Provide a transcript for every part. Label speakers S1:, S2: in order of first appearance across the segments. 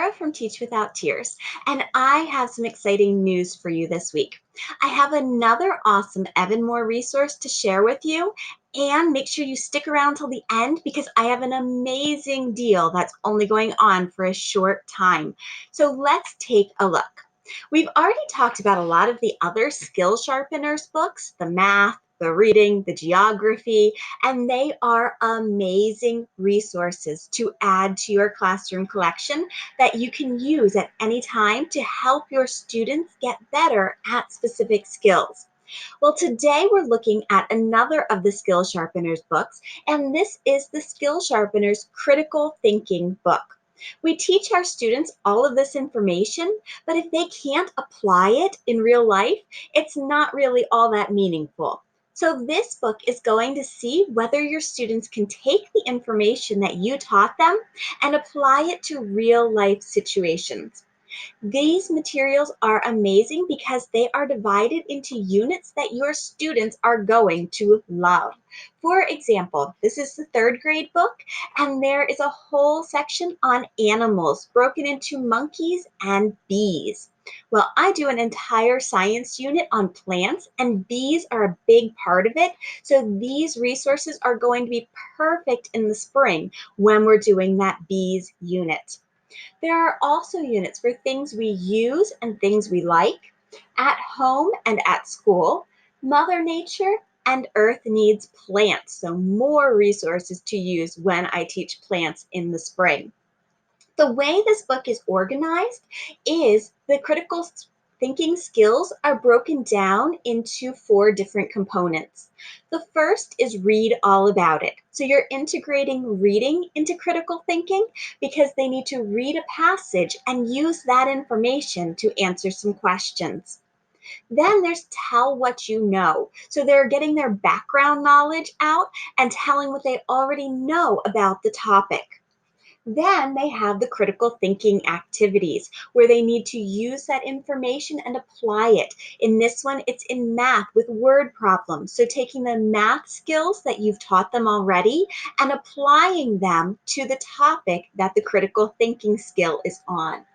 S1: Sarah from Teach Without Tears, and I have some exciting news for you this week. I have another awesome Evan-Moor resource to share with you, and make sure you stick around till the end because I have an amazing deal that's only going on for a short time. So let's take a look. We've already talked about a lot of the other Skill Sharpeners books, the math, the reading, the geography, and they are amazing resources to add to your classroom collection that you can use at any time to help your students get better at specific skills. Well, today we're looking at another of the Skill Sharpeners books, and this is the Skill Sharpeners Critical Thinking book. We teach our students all of this information, but if they can't apply it in real life, it's not really all that meaningful. So this book is going to see whether your students can take the information that you taught them and apply it to real life situations. These materials are amazing because they are divided into units that your students are going to love. For example, this is the third grade book, and there is a whole section on animals broken into monkeys and bees. Well, I do an entire science unit on plants, and bees are a big part of it. So these resources are going to be perfect in the spring when we're doing that bees unit. There are also units for things we use and things we like, at home and at school, Mother Nature, and Earth needs plants, so more resources to use when I teach plants in the spring. The way this book is organized is the critical thinking skills are broken down into 4 different components. The first is read all about it. So you're integrating reading into critical thinking because they need to read a passage and use that information to answer some questions. Then there's tell what you know. So they're getting their background knowledge out and telling what they already know about the topic. Then they have the critical thinking activities where they need to use that information and apply it. In this one, it's in math with word problems. So taking the math skills that you've taught them already and applying them to the topic that the critical thinking skill is on.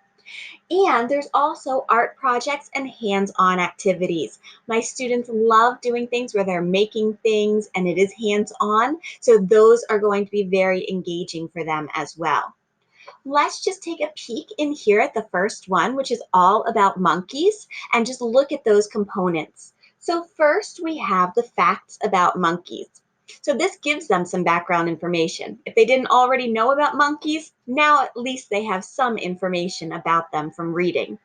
S1: And there's also art projects and hands-on activities. My students love doing things where they're making things and it is hands-on, so those are going to be very engaging for them as well. Let's just take a peek in here at the first one, which is all about monkeys, and just look at those components. So first we have the facts about monkeys. So this gives them some background information. If they didn't already know about monkeys, now at least they have some information about them from reading.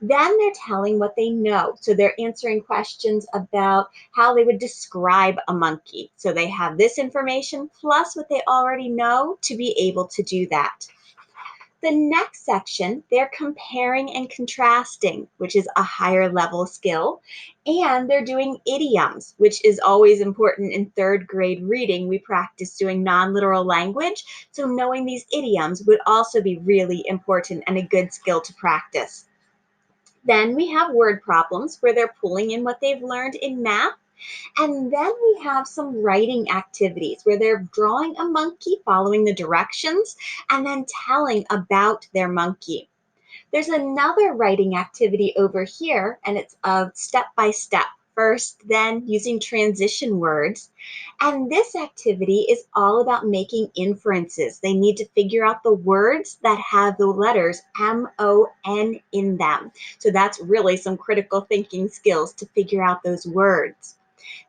S1: Then they're telling what they know. So they're answering questions about how they would describe a monkey. So they have this information plus what they already know to be able to do that. The next section, they're comparing and contrasting, which is a higher level skill, and they're doing idioms, which is always important in third grade reading. We practice doing non-literal language, so knowing these idioms would also be really important and a good skill to practice. Then we have word problems where they're pulling in what they've learned in math. And then we have some writing activities where they're drawing a monkey, following the directions, and then telling about their monkey. There's another writing activity over here, and it's of step by step. First, then using transition words. And this activity is all about making inferences. They need to figure out the words that have the letters M-O-N in them. So that's really some critical thinking skills to figure out those words.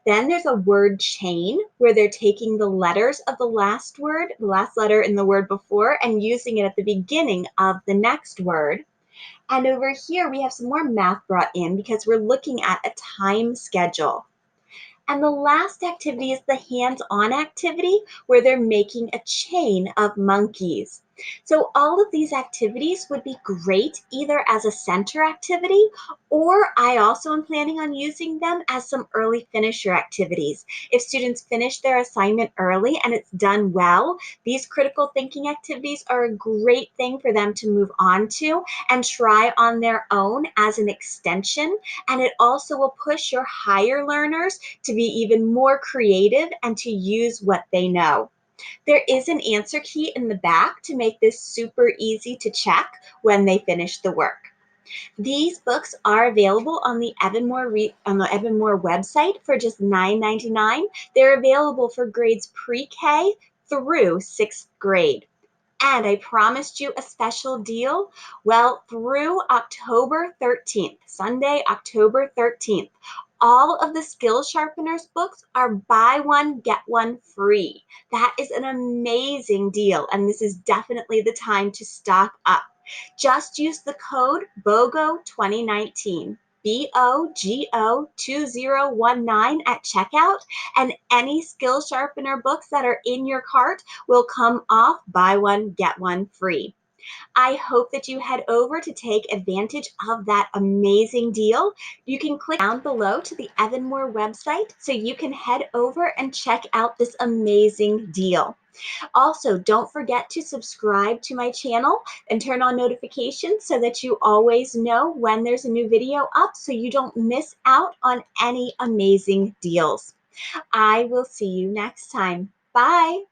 S1: Then there's a word chain where they're taking the letters of the last word, the last letter in the word before, and using it at the beginning of the next word. And over here, we have some more math brought in because we're looking at a time schedule. And the last activity is the hands-on activity where they're making a chain of monkeys. So all of these activities would be great either as a center activity, or I also am planning on using them as some early finisher activities. If students finish their assignment early and it's done well, these critical thinking activities are a great thing for them to move on to and try on their own as an extension. And it also will push your higher learners to be even more creative and to use what they know. There is an answer key in the back to make this super easy to check when they finish the work. These books are available on the Evan-Moor website for just $9.99. They're available for grades pre-K through 6th grade. And I promised you a special deal. Well, through October 13th, Sunday, October 13th, all of the Skill Sharpeners books are buy one, get one free. That is an amazing deal, and this is definitely the time to stock up. Just use the code BOGO2019. BOGO 2019 at checkout, and any Skill Sharpener books that are in your cart will come off buy one, get one free. I hope that you head over to take advantage of that amazing deal. You can click down below to the Evan-Moor website so you can head over and check out this amazing deal. Also, don't forget to subscribe to my channel and turn on notifications so that you always know when there's a new video up so you don't miss out on any amazing deals. I will see you next time. Bye.